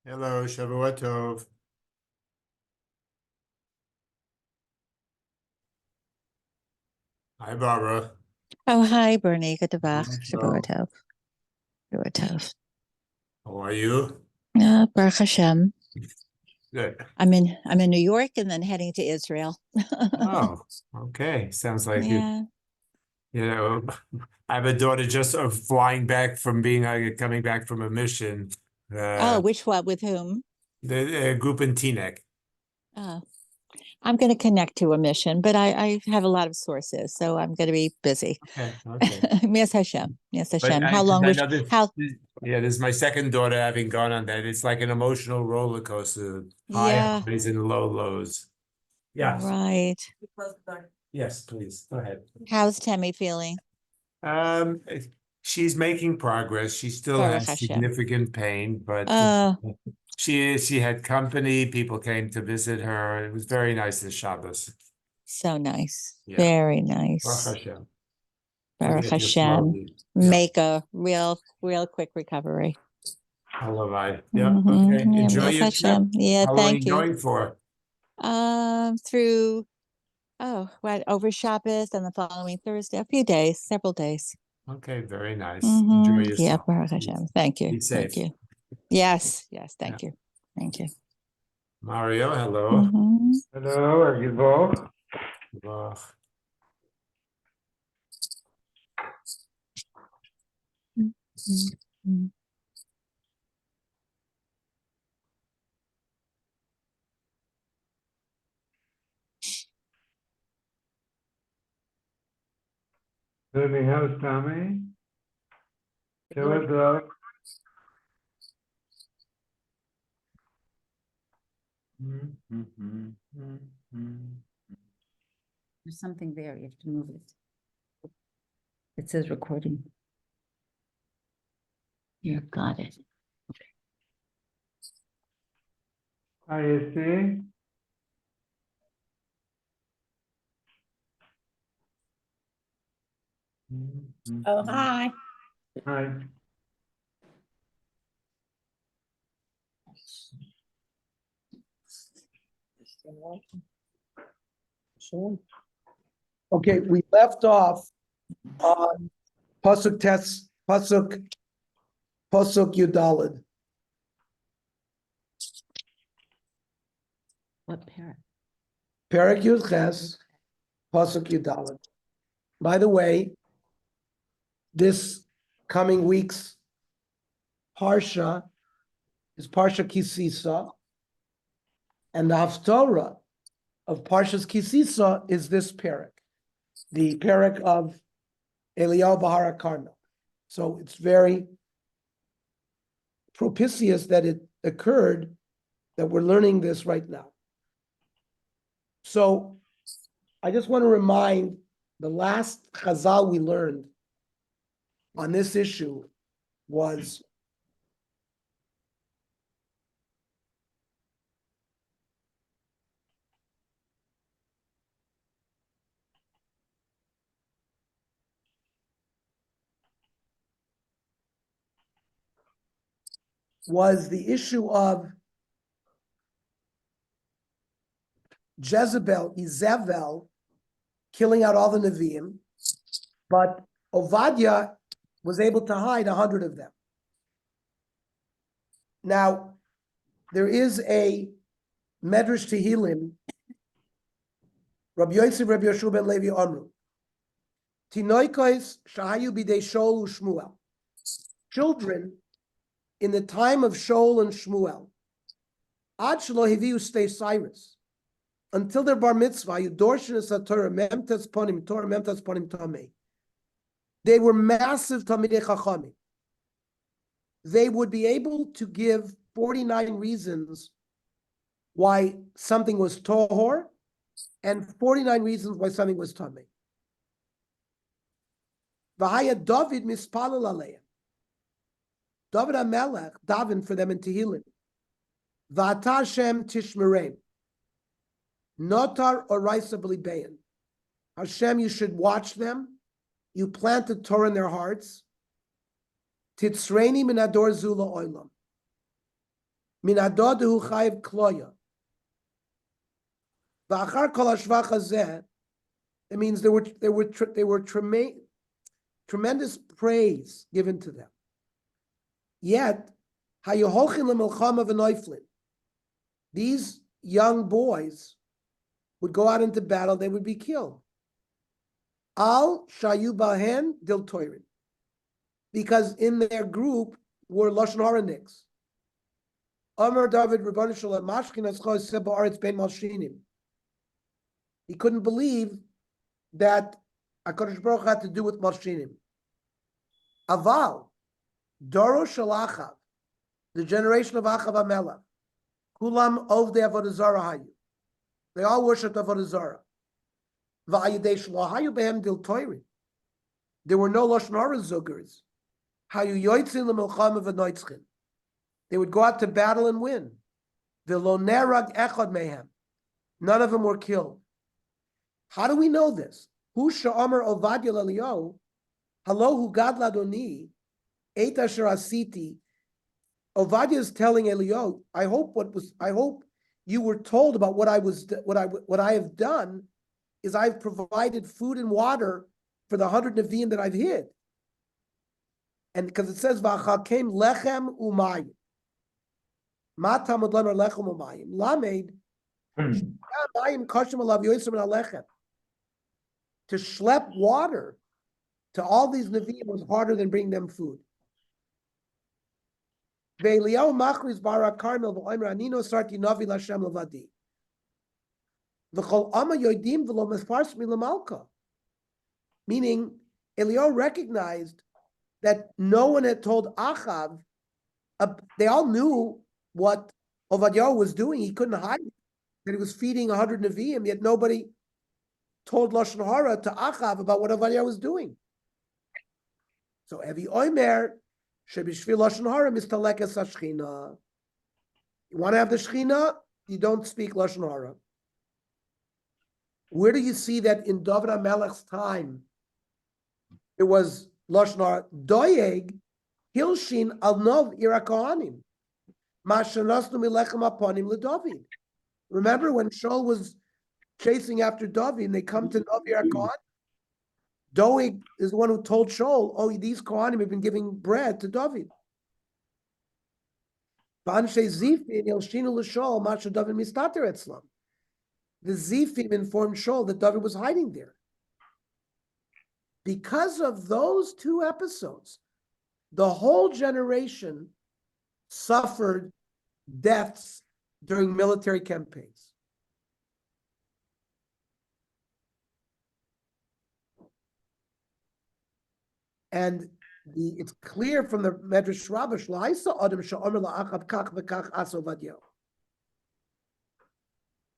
Hello, Shavua Tov. Hi, Barbara. Oh, hi, Bernie. Good to back. Shavua Hello. tov. Shavua tov. How are you? Baruch Hashem. Good. I'm in New York and then heading to Israel. Oh, okay. Sounds like Yeah. you know, I have a daughter just flying back from being coming back from a mission. Oh, Uh, which one with whom? the group in Teaneck. Uh, I'm going to connect to a mission, but I have a lot of sources, so I'm going to be busy. Okay, okay. Yes, Hashem. Yes, But Hashem. I, How 'cause long I was know this, how? yeah, this is my second daughter having gone on that. It's like an emotional roller coaster, high Yeah, highs and low lows. Yes, right. yes, please go ahead. How's Tammy feeling? Um, she's making progress. She still Baruch has Hashem. significant pain, but Oh, she had company. People came to visit her. It was very nice this Shabbos. so nice. Yeah. Very Baruch nice. Hashem. Taking Baruch it just Hashem. slowly. Yeah. Make a real quick recovery. Halavai. Yeah. Okay. Yeah, Enjoy yes, your trip. Hashem. Yeah, How long are thank you you. going for? Through what over Shabbos and the following Thursday, a few days, several days. Okay. Very nice. Enjoy Yeah, yourself. Baruch Hashem. Thank you. Be Thank safe. you. Yes, yes, Yeah. thank you. Thank you. Mario, hello. Mm-hmm. Hello, Agivor. Baruch. Mm-hmm. Anything else, Tommy? Two o'clock. There's something there, you have to move it. It says recording. You got it. Hi, you see? Oh, hi. Hi. Okay, we left off on Pasuk Yudalid. What parrot? Perek Yud Ches, Pasuk Yudalid. By the way, this coming week's Parsha is Parsha Kisisa, and the Haftorah of Parsha's Kisisa is this Perek, the Perek of Eliyahu Bahar Karna. So it's very propitious that it occurred that we're learning this right now. So I just want to remind the last Chazal we learned on this issue was the issue of Jezebel killing out all the Nevi'im, but Ovadia was able to hide 100 of them. Now, there is a Medrash Tehillim, Rabbi Yosef, Rabbi Yeshua ben Levi Amru, Tinoikos shahayu bidei Shol u'Shmuel. Children in the time of Shol and Shmuel, Ad shelo hiviu stei Cyrus, until their bar mitzvah, Yudorshin es Torah memtes ponim Torah memtes ponim tamei. They were massive Talmidei Chachamim. They would be able to give 49 reasons why something was tohor and 49 reasons why something was tamei. V'haya David mispalel aleim. David HaMelech davened for them in Tehillim. V'ata Hashem tishmereim. Notar oraisa b'libein. Hashem, you should watch them. You planted Torah in their hearts. Titzreini min ador zula oilam. Min adodu chayiv kloya. V'achar kol hashvach hazeh. It means there were tremendous praise given to them. Yet, hayoholchin lemelchama v'noiflin. These young boys would go out into battle, they would be killed. Al shayu bahen dil toirin. Because in their group were Lashon Hara nicks. Amar David Rabbanu Shalom Mashkin Aschos Seba Aretz Ben Malshinim. He couldn't believe that HaKadosh Baruch Hu had to do with Malshinim. Aval, Doro Shalachav, the generation of Achav HaMelech, Kulam Ovdei Avodah Zarah Hayu. They all worshipped Avodah Zarah. Va'ayidei Shalahayu Behem Dil Toirin. There were no Lashon Hara zugers. Hayu Yoitzin L'Milchama V'Noitzchin. They would go out to battle and win. V'lo nerag echad mehem. None of them were killed. How do we know this? Hu sha'amar Ovadia Lelio, Halo hu gad ladoni, et asher asiti. Ovadia is telling Elio, I hope you were told about what I have done is I've provided food and water for the 100 Nevi'im that I've hid. And because it says v'achakem lechem umayim. Ma tamud lemer lechem umayim. Lamed mayim kashim alav yoyser min alechem. To schlep water to all these Nevi'im was harder than bringing them food. Ve'eliyahu machris bara karmel v'oimer anino sarti navi l'Hashem levadi. V'chol ama yoidim v'lo mefarsh mi l'malka. Meaning, Eliyahu recognized that no one had told Achav. They all knew what Ovadiah was doing. He couldn't hide it, that he was feeding 100 Nevi'im, yet nobody told Lashon Hara to Achav about what Ovadiah was doing. So Evi Omer, Shebishvil Lashon Hara mistalekes hashchina. You want to have the Shechina, you don't speak Lashon Hara. Where do you see that in David HaMelech's time it was Lashon Hara? Doeg hilshin al nov irakohanim. Mashanasnu milechem aponim leDavid. Remember when Shaul was chasing after David and they come to Nov irakohanim? Doeg is the one who told Shaul, oh, these Kohanim have been giving bread to David. B'anshe Zifim hilshinu l'Shaul masha David mistater etzlam. The Zifim informed Shaul that David was hiding there. Because of those two episodes, the whole generation suffered deaths during military campaigns. And it's clear from the Medrash Rabbah, Sh'la'isa Adam she'omer la'achab kach v'kach as Ovadia.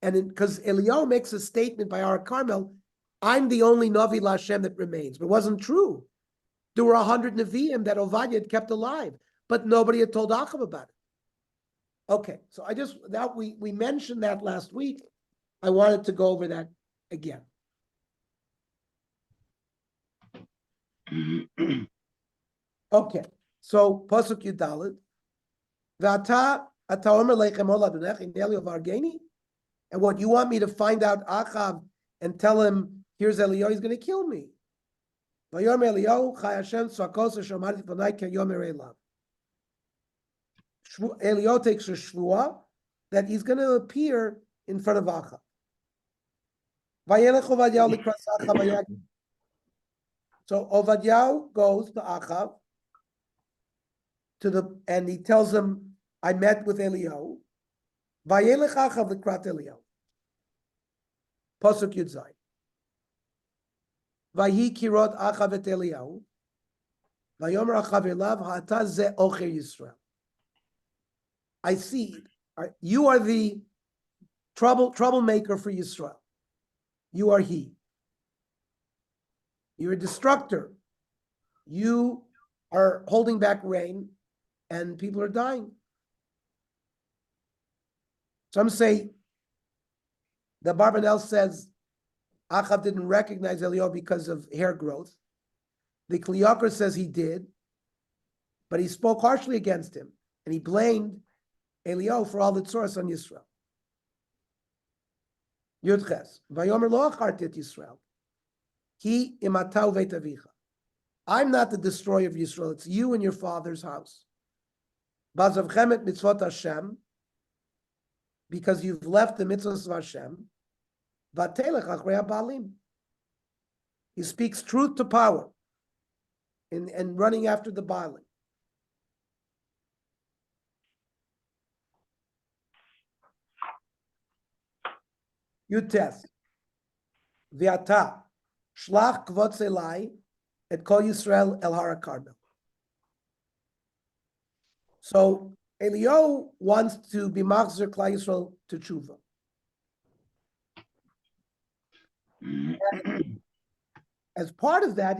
And because Eliyahu makes a statement by Ar Carmel, I'm the only Navi L'Hashem that remains. But it wasn't true. There were 100 Nevi'im that Ovadia had kept alive, but nobody had told Achav about it. Okay, so we mentioned that last week. I wanted to go over that again. Okay, so Pasuk Yudalit, V'ata omer leichem ol Adonech in Eli of Argeni, and what you want me to find out Achav and tell him, here's Eliyahu, he's going to kill me. Vayomer Eliyahu Chai Hashem tzvakos asher v'nai keyomer elav. Eliyahu takes a shvua that he's going to appear in front of Achav. Vayelech Ovadiah likras Achav vayagid. So Ovadiah goes to Achav and he tells him, I met with Eliyahu. Vayelech Achav likrat Eliyahu. Pasuk Yud Zayin. Vayi kirot Achav et Eliyahu. Vayomer Achav elav ha'ata ze ocher Yisrael. I see, you are the troublemaker for Yisrael. You are he. You're a destructor. You are holding back rain and people are dying. Some say, the Barbanel says, Achav didn't recognize Eliyahu because of hair growth. The Kli Yakar says he did, but he spoke harshly against him and he blamed Eliyahu for all the tzoros on Yisrael. Yudches. Vayomer lo acharti et Yisrael. Ki imatau veit avicha. I'm not the destroyer of Yisrael. It's you and your father's house. Bazavchem et mitzvot Hashem. Because you've left the mitzvahs of Hashem. Vatelech achrei habalim. He speaks truth to power and running after the Baalim. Yutes. V'ata. Shlach kvotz elai et kol Yisrael el hara Karmel. So Eliyahu wants to be machzer Klal Yisrael to tshuva. As part of that,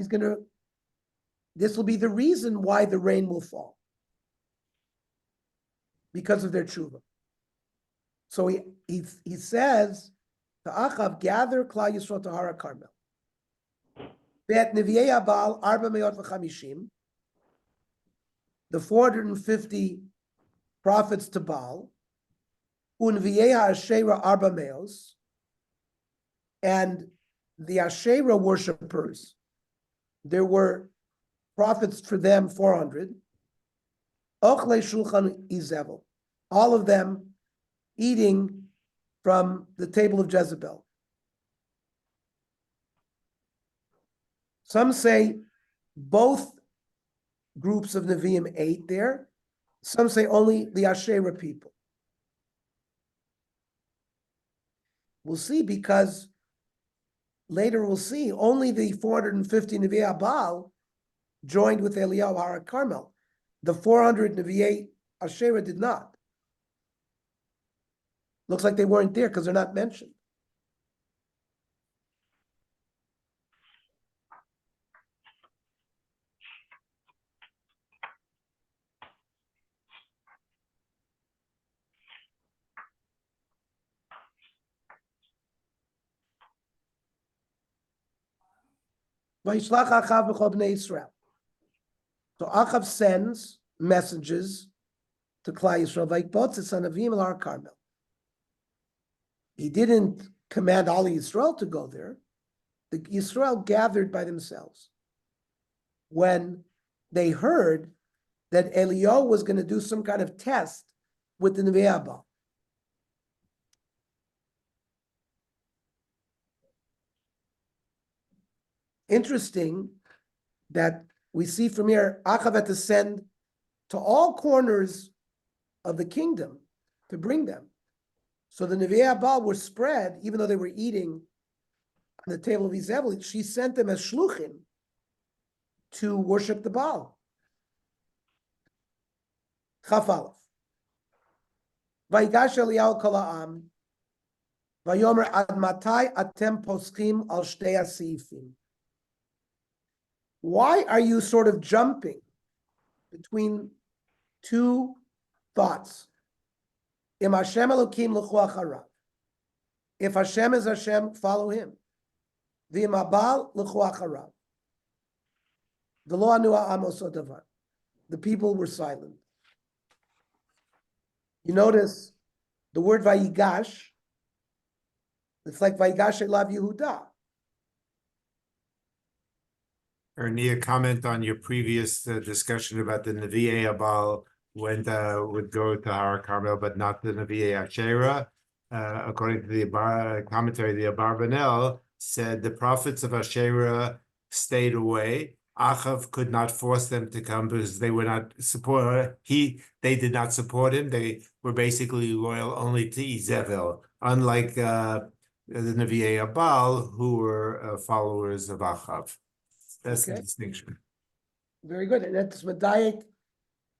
this will be the reason why the rain will fall. Because of their tshuva. So he says to Achav, gather Klal Yisrael to Hara Karmel. Ve'et Nevi'ei Abal arba meot v'chamishim, the 450 prophets to Baal, Unvi'ei ha'Asherah arba meos, and the Asherah worshippers, there were prophets for them 400. Ochle shulchan Izevel, all of them eating from the table of Jezebel. Some say both groups of Nevi'im ate there. Some say only the Asherah people. We'll see, because later we'll see only the 450 Nevi'ei Baal joined with Eliyahu Hara Carmel. The 400 Nevi'ei Asherah did not. Looks like they weren't there because they're not mentioned. Vayishlach Achav b'chol bnei Yisrael. So Achav sends messages to Klal Yisrael, Vayikbotzes Hanavim el Har Carmel. He didn't command all of Yisrael to go there. The Yisrael gathered by themselves. When they heard that Eliyahu was going to do some kind of test with the Nevi'ei Baal. Interesting that we see from here, Achav had to send to all corners of the kingdom to bring them. So the Nevi'ei Baal were spread, even though they were eating on the table of Izebel, she sent them as shluchim to worship the Baal. Chaf Aleph. Vayigash Eliyahu kol ha'am, vayomer ad matai atem poschim al shtei ha'seifim. Why are you sort of jumping between two thoughts? Im Hashem Elokim l'chu acharav. If Hashem is Hashem, follow him. V'im Abal l'chu acharav. V'lo anu ha'am oso davar. The people were silent. You notice the word Vayigash, it's like Vayigash elav Yehuda. Ernie, a comment on your previous discussion about the Nevi'ei Abal would go to Har Carmel, but not the Nevi'ei Asherah. According to the commentary, the Abarbanel said the prophets of Asherah stayed away. Achav could not force them to come because they were not they did not support him. They were basically loyal only to Izebel, unlike the Nevi'ei Abal, who were followers of Achav. That's the distinction. Very good. And that's Medayik,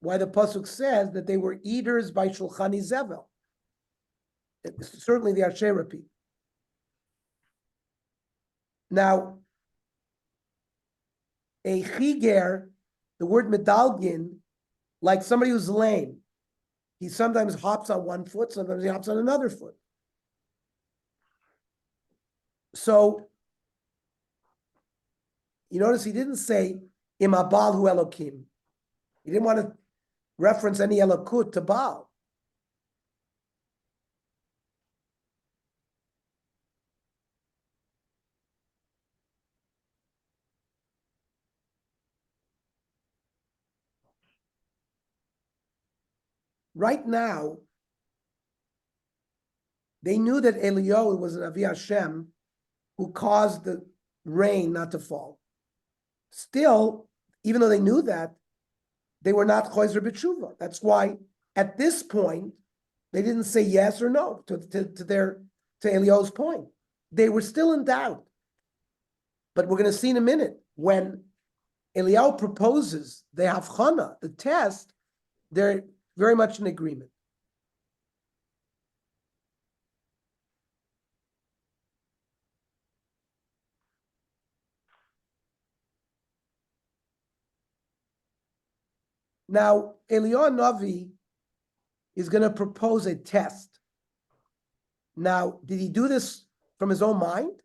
why the Pasuk says that they were eaters by Shulchan Izebel. It's certainly the Asherah people. Now, a chiger, the word medalgin, like somebody who's lame, he sometimes hops on one foot, sometimes he hops on another foot. So, you notice he didn't say im Abal hu Elokim. He didn't want to reference any Elokut to Baal. right now, they knew that Eliyahu was an Avi Hashem who caused the rain not to fall. Still, even though they knew that, they were not Choizer B'tshuva. That's why at this point, they didn't say yes or no to Eliyahu's point. They were still in doubt. But we're going to see in a minute, when Eliyahu proposes the Havchana, the test, they're very much in agreement. Now, Eliyahu Navi is going to propose a test. Now, did he do this from his own mind?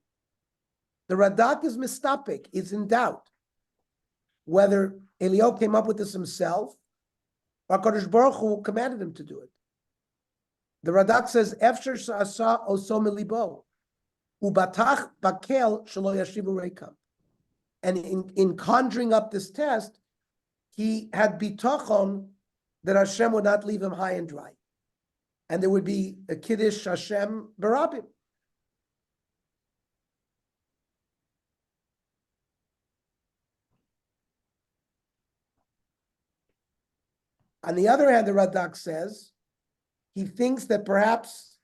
The Radak is mistapik, is in doubt whether Eliyahu came up with this himself or Kadosh Baruch Hu commanded him to do it. The Radak says, "Efsher sha'asa oso milibo, ubatach bakel shelo yashivu reikam." And in conjuring up this test, he had bitachon that Hashem would not leave him high and dry, and there would be a kiddush Hashem barabim. On the other hand, the Radak says he thinks that perhaps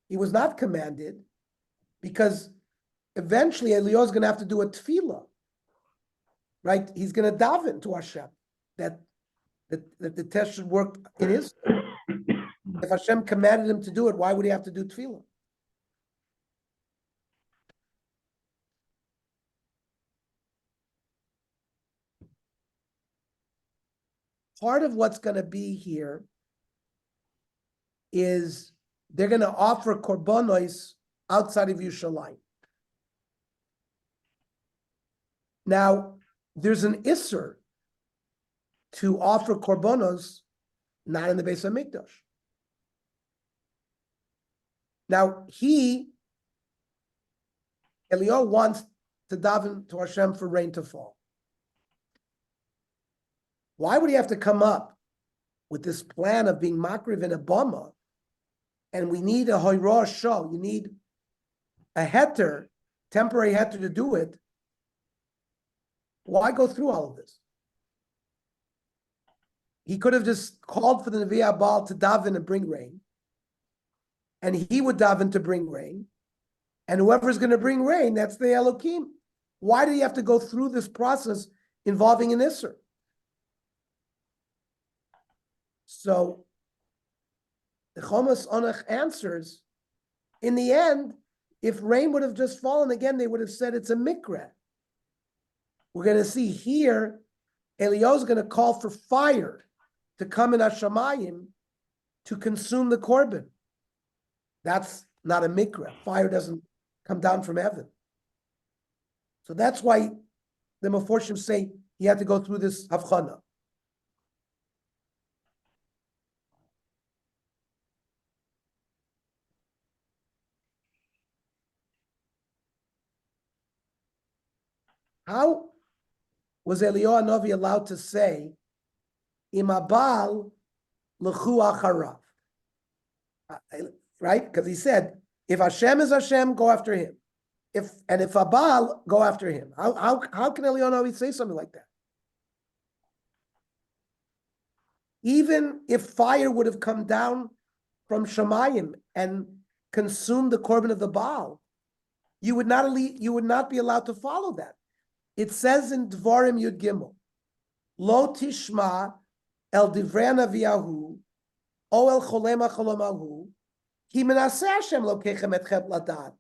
he was not commanded because eventually Eliyahu is going to have to do a tefillah, right? He's going to daven to Hashem that the test should work in his. If Hashem commanded him to do it, why would he have to do tefillah? Part of what's going to be here is they're going to offer korbanos outside of Yerushalayim. Now, there's an isser to offer korbanos not in the Beis HaMikdash. Now, Eliyahu wants to daven to Hashem for rain to fall. Why would he have to come up with this plan of being makriv in a bama? And we need a hoyrah show. You need a heter, temporary heter to do it. Why go through all of this? He could have just called for the Navi Abal to daven and bring rain. And he would daven to bring rain. And whoever's going to bring rain, that's the Elokim. Why did he have to go through this process involving an Isser? So the Chomas Onach answers, in the end, if rain would have just fallen again, they would have said it's a mikra. We're going to see here, Eliyahu is going to call for fire to come in Hashamayim to consume the korban. That's not a mikra. Fire doesn't come down from heaven. So that's why the Meforshim say he had to go through this havchana. How was Eliyahu Navi allowed to say, "Im abal lechu acharav"? Right? Because he said, if Hashem is Hashem, go after him. If Abal, go after him. How can Eliyahu Navi say something like that? Even if fire would have come down from Shemayim and consumed the korban of the Baal, you would not be allowed to follow that. It says in Dvarim Yud Gimel, Lo tishma el divrei naviyahu, o el cholem hacholamahu, ki menaseh Hashem lokechem etchem ladat.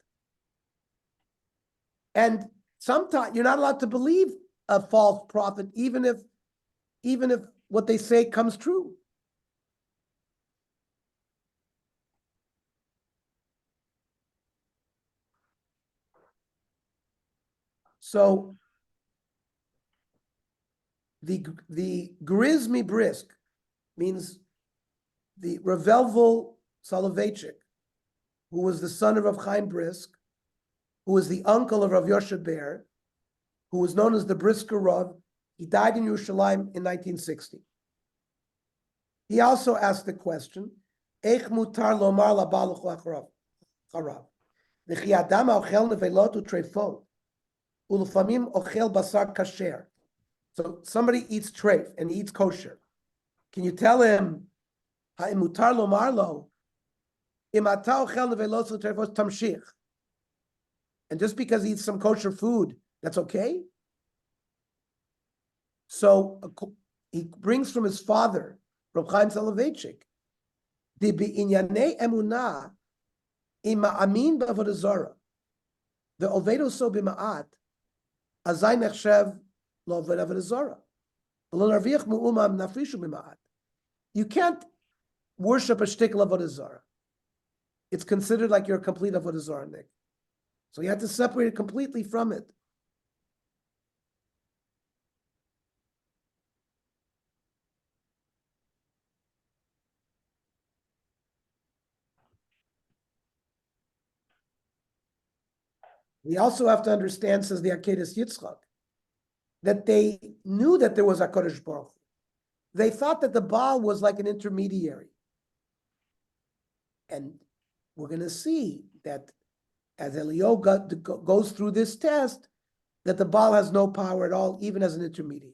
And sometimes you're not allowed to believe a false prophet, even if what they say comes true. So the Grizmi Brisk means the Revelvel Soloveitchik, who was the son of Rav Chaim Brisk, who was the uncle of Rav Yoshe Ber, who was known as the Brisker Rav. He died in Yerushalayim in 1960. He also asked the question, Eich mutar lomar labal charav. V'chi adam ochel nevelot u'treifot, u'lefamim ochel basar kasher. So somebody eats treif and he eats kosher. Can you tell him, ha'im mutar lomar lo, im ata ochel nevelot u'treifot tamshich? And just because he eats some kosher food, that's okay? So he brings from his father, Reb Chaim Soloveitchik, the be'inyanei emunah ima amin b'avodah zarah, the ovedo so b'ma'at, azay nechshev lo oved avodah zarah, lo narviach mu'umam nafrishu b'ma'at. You can't worship a shtickle avodah zarah. It's considered like you're a complete avodah zarah, Nick. So you have to separate it completely from it. We also have to understand, says the Akedah Yitzchak, that they knew that there was a Kodesh Baruch Hu. They thought that the Baal was like an intermediary. And we're going to see that as Eliyahu goes through this test, that the Baal has no power at all, even as an intermediary.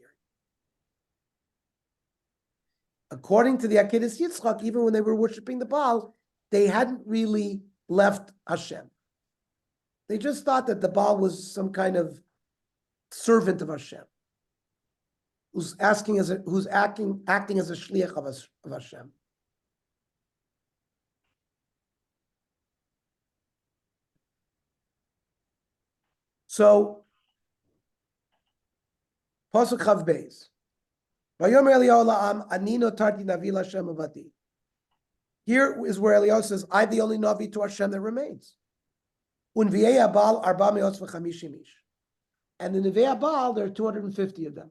According to the Akedah Yitzchak, even when they were worshiping the Baal, they hadn't really left Hashem. They just thought that the Baal was some kind of servant of Hashem, who's acting as a shliach of Hashem. So, Pasuk Chav Beis. Vayomer Eliyahu la'am, ani notarti navi l'Hashem avadi. Here is where Eliyahu says, I'm the only Navi to Hashem that remains. Unviei Abal arba me'ot v'chamishim ish. And in Nevei Abal, there are 250 of them.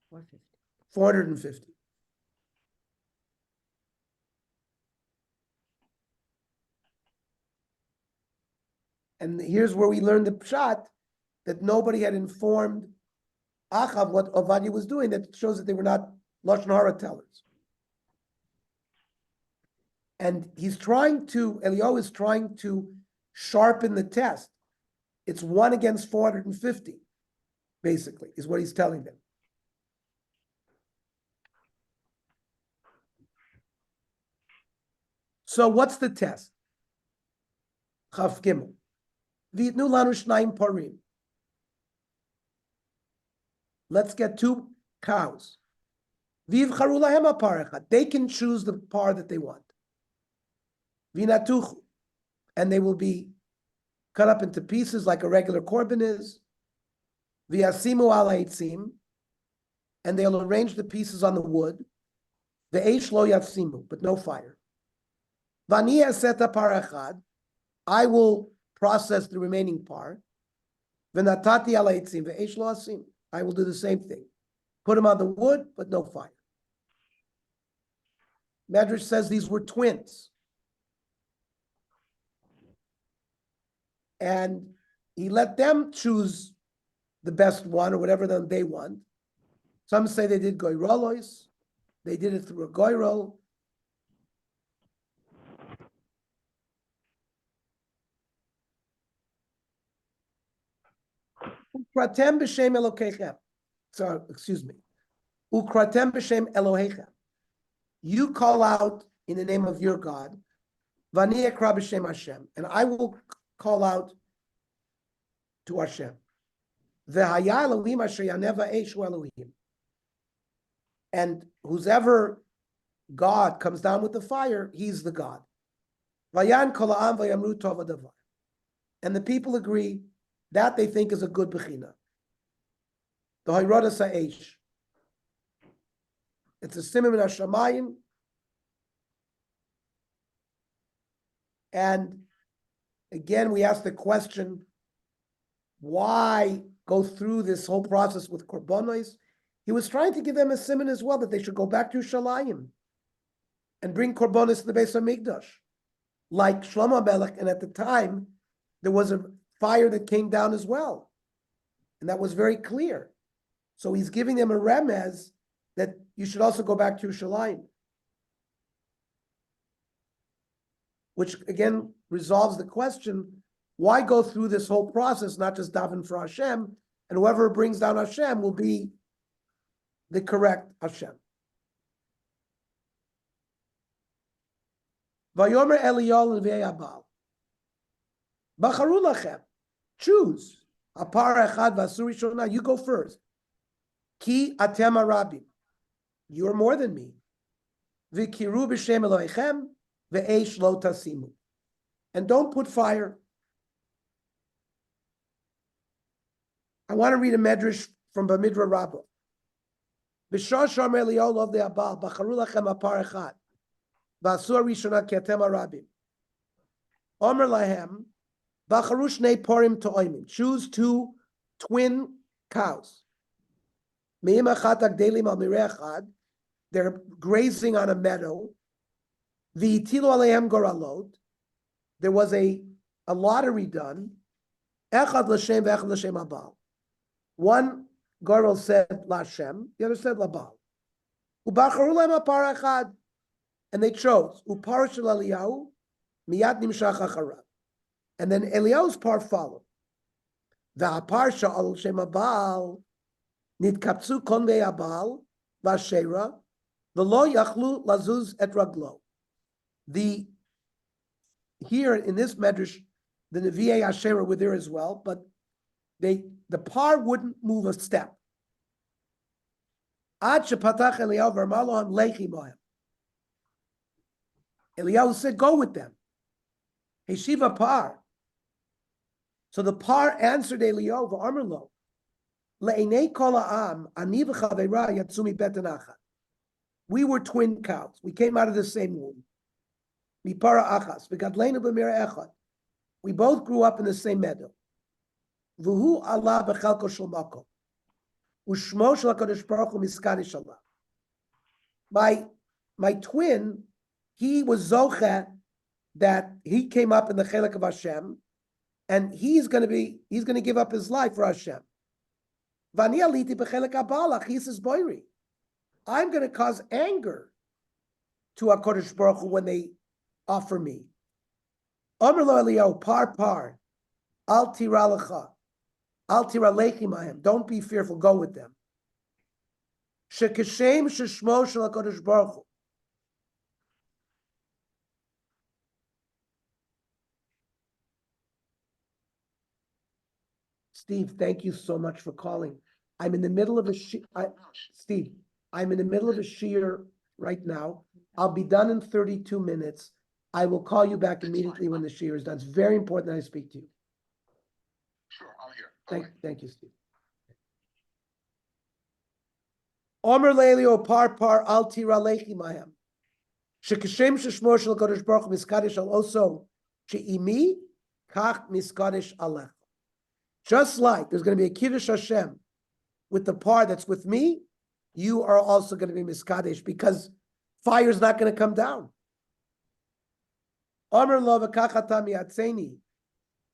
450. 450. And here's where we learned the pshat, that nobody had informed Achav what Ovadia was doing. That shows that they were not Lashon Hara tellers. And Eliyahu is trying to sharpen the test. It's 1 against 450, basically, is what he's telling them. So what's the test? Chaf Gimel. V'yitnu lanu shnayim parim. Let's get 2 cows. V'yivcharu lahem par echad. They can choose the par that they want. V'natuchu. And they will be cut up into pieces like a regular korban is. V'yasimu ala eitzim. And they'll arrange the pieces on the wood. V'eish lo yasimu, but no fire. V'ani aseta par echad. I will process the remaining par. V'natati ala eitzim v'eish lo asim. I will do the same thing. Put them on the wood, but no fire. Medrash says these were twins. And he let them choose the best one or whatever they want. Some say they did goyrolos. They did it through a goyrol. Ukratem b'shem Elokeichem. So, excuse me. Ukratem b'shem Elohechem. You call out in the name of your God. Vani ekra b'shem Hashem. And I will call out to Hashem. V'haya Elohim asher yaneva eshu Elohim. And whoever God comes down with the fire, he's the God. Vayan kol ha'am vayamru tov hadavar. And the people agree that they think is a good bechina. The Hayroda Sa'esh. It's a simim in Hashamayim. And again, we ask the question, why go through this whole process with korbanos? He was trying to give them a simon as well, that they should go back to Yerushalayim and bring korbanos to the Beis HaMikdash. Like Shlomo Melech, and at the time, there was a fire that came down as well. And that was very clear. So he's giving them a remez that you should also go back to Yerushalayim. Which again resolves the question, why go through this whole process, not just daven for Hashem, and whoever brings down Hashem will be the correct Hashem. Vayomer Eliyahu leVe'abal. Bacharu lachem. Choose. Apar echad v'asur rishona. You go first. Ki atem harabim. You're more than me. V'kiru b'shem Elohechem ve'esh lo tasimu. And don't put fire. I want to read a medrash from Bamidra Rabbah. B'shah shomer Eliyahu leVe'abal. Bacharu lachem apar echad. V'asur rishona ki atem harabim. Omer lahem. Bacharu shnei porim to'oimim. Choose 2 twin cows. Me'im achat agdelim al mireh echad. They're grazing on a meadow. V'itilu alehem goralot. There was a lottery done. Echad l'shem ve'echad l'shem abal. One goral said l'Hashem, the other said l'Abal. U'bacharu lehem apar echad. And they chose. Upar shel Eliyahu miyad nimshach acharav. And then Eliyahu's part followed. V'hapar sha'al shem abal nitkapsu kon ve'abal v'ashera v'lo yachlu lazuz et raglo. Here in this medrash, the Nevi'ei Asherah were there as well, but the par wouldn't move a step. Ad shepatach Eliyahu v'amar lohem lechi mohem. Eliyahu said, go with them. Heshiva par. So the par answered Eliyahu v'amar lo, le'enei kol ha'am ani v'chaveira yatzu mibeten achad. We were twin cows. We came out of the same womb. Mipara achas v'gadleinu b'mira echad. We both grew up in the same meadow. V'hu Allah b'chalko shel makom. U'shmo shel HaKadosh Baruch Hu miskadish Allah. My twin, he was zoche that he came up in the chelek of Hashem, and he's going to give up his life for Hashem. Vani aliti b'chelek habalach, he says boiri. I'm going to cause anger to HaKadosh Baruch Hu when they offer me. Omer lo Eliyahu, par, al tira lecha, al tira lechi mahem. Don't be fearful, go with them. Shekeshem sheshmo shel HaKadosh Baruch Hu. Steve, thank you so much for calling. I'm in the middle of a Steve, I'm in the middle of a shiur right now. I'll be done in 32 minutes. I will call you back immediately when the shiur is done. It's very important that I speak to you. Sure, I'm here. Thank you, Steve. Omer le'elio par al tira lechi mahem. Shekeshem sheshmo shel HaKadosh Baruch Hu miskadish al oso she'imi kach miskadish alech. Just like there's going to be a Kiddush Hashem with the par that's with me, you are also going to be miskadesh because fire is not going to come down. Omer lo v'kachata mi'atzeni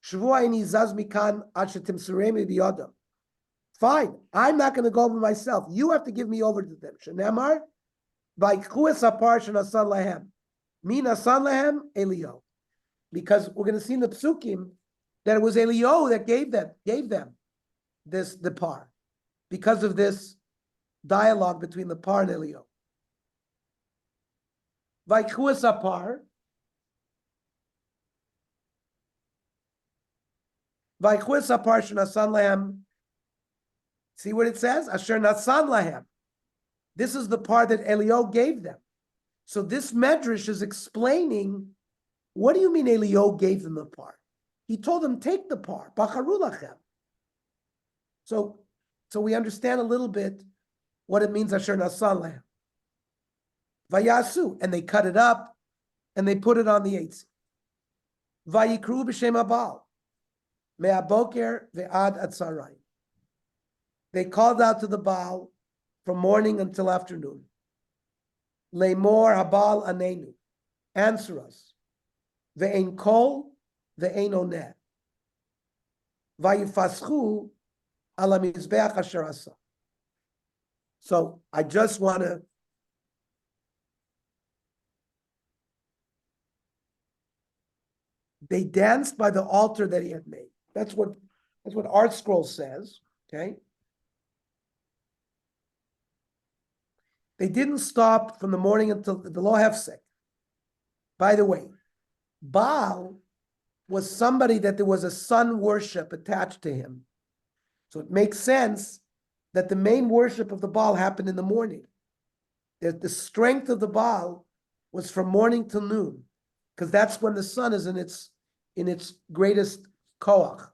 shvu'ayni zaz mikan ad shetimseremi biyodam. Fine, I'm not going to go over myself. You have to give me over to them. Shenemar v'aychu es hapar shenasan lahem. Mi nasan lahem Eliyahu. Because we're going to see in the psukim that it was Eliyahu that gave them the par, because of this dialogue between the par and Eliyahu. Vaychu es hapar. Vaychu es hapar shenasan lahem. See what it says? Asher nasan lahem. This is the part that Eliyahu gave them. So this medrash is explaining, what do you mean Eliyahu gave them the part? He told them, take the par, bacharu lachem. So we understand a little bit what it means, asher nasan lahem. Vayasu, and they cut it up, and they put it on the eitz. Vayikru b'shem abal, me'aboker ve'ad atzarayim. They called out to the Baal from morning until afternoon. Le'mor habal anenu, answer us. Ve'ein kol, ve'ein oneh. Vayifaschu ala mizbeach asher asa. So I just want to. They danced by the altar that he had made. That's what Art Scroll says. Okay. They didn't stop from the morning until the Lo Hefsek. By the way, Baal was somebody that there was a sun worship attached to him. So it makes sense that the main worship of the Baal happened in the morning. That the strength of the Baal was from morning till noon, because that's when the sun is in its greatest koach.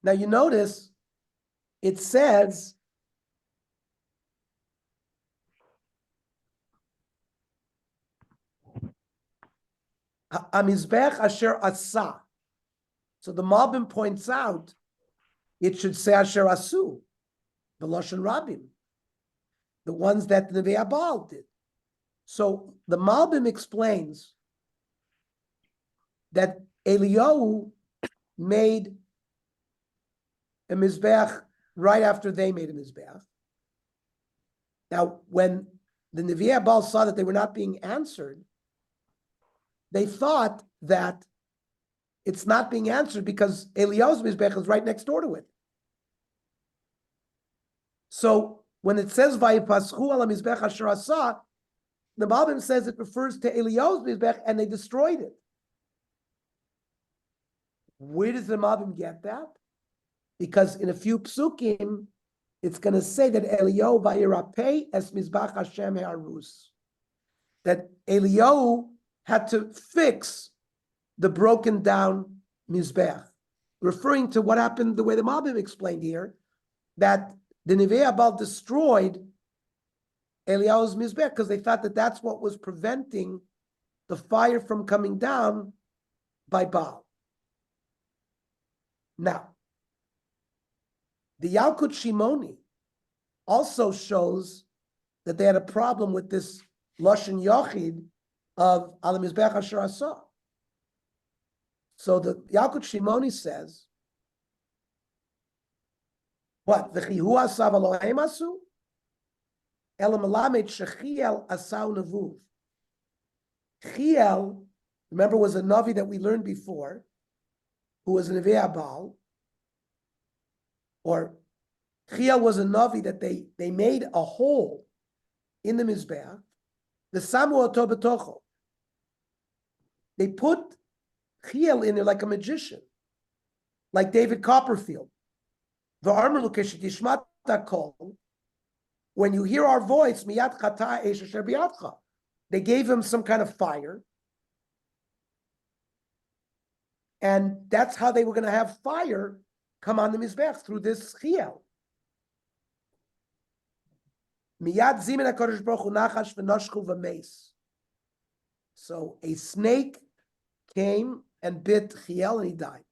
Now you notice it says Amizbech Asher Asa. So the Malbim points out it should say Asher Asu, the Lashon Rabim, the ones that the Nevi Baal did. So the Malbim explains that Eliyahu made a Mizbeach right after they made a Mizbeach. Now, when the Nevi Baal saw that they were not being answered, they thought that it's not being answered because Eliyahu's Mizbeach is right next door to it. So when it says Vayipaschu ala Mizbeach asher asa, the Malbim says it refers to Eliyahu's Mizbeach and they destroyed it. Where does the Malbim get that? Because in a few psukim, it's going to say that Eliyahu vayirapei es Mizbach Hashem harus. That Eliyahu had to fix the broken down Mizbeach, referring to what happened the way the Malbim explained here, that the Nevi Baal destroyed Eliyahu's Mizbeach because they thought that that's what was preventing the fire from coming down by Baal. Now, the Yalkut Shimoni also shows that they had a problem with this Lashon Yochid of Al Mizbeach Asher Asa. So the Yalkut Shimoni says, what? V'chihu asav Elohim asu? Ela melamed shechiel asau nevuv. Chiel, remember, was a Navi that we learned before, who was a Nevi Baal, or Chiel was a Navi that they made a hole in the Mizbeach, the Samu oto betocho. They put Chiel in there like a magician, like David Copperfield. The Armelu keshet yishmat kol. When you hear our voice, miyat chata eish asher biyadcha. They gave him some kind of fire, and that's how they were going to have fire come on the Mizbeach, through this Chiel. Miyad zimin HaKadosh Baruch Hu nachash v'noshku v'meis. So a snake came and bit Chiel and he died.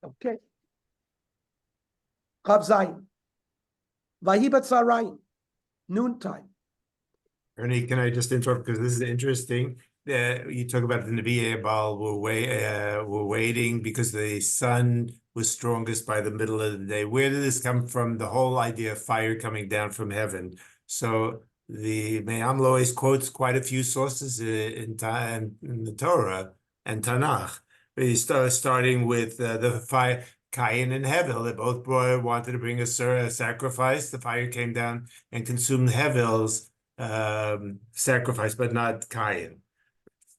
Okay. Chav Zayin. Vahi b'tzarayim. Noontime. Ernie, can I just interrupt because this is interesting? You talk about the Nevi Baal were waiting because the sun was strongest by the middle of the day. Where did this come from? The whole idea of fire coming down from heaven. So the Me'am Lois quotes quite a few sources in the Torah and Tanakh. He's starting with the fire. Cain and Hevel, they both wanted to bring a sacrifice. The fire came down and consumed Hevel's sacrifice, but not Cain.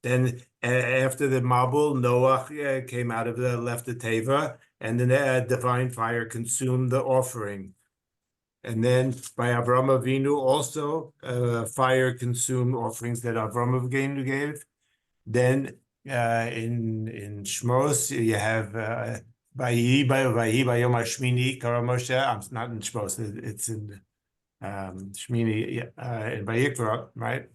Then after the Mabul, Noah came out of left the Teva, and then the divine fire consumed the offering. And then by Avraham Avinu also, fire consumed offerings that Avraham Avinu gave. Then in Shmos, you have Vayi Bayom Hashmini Kara Moshe. I'm not in Shmos, it's in Shmini in Vayikra, right?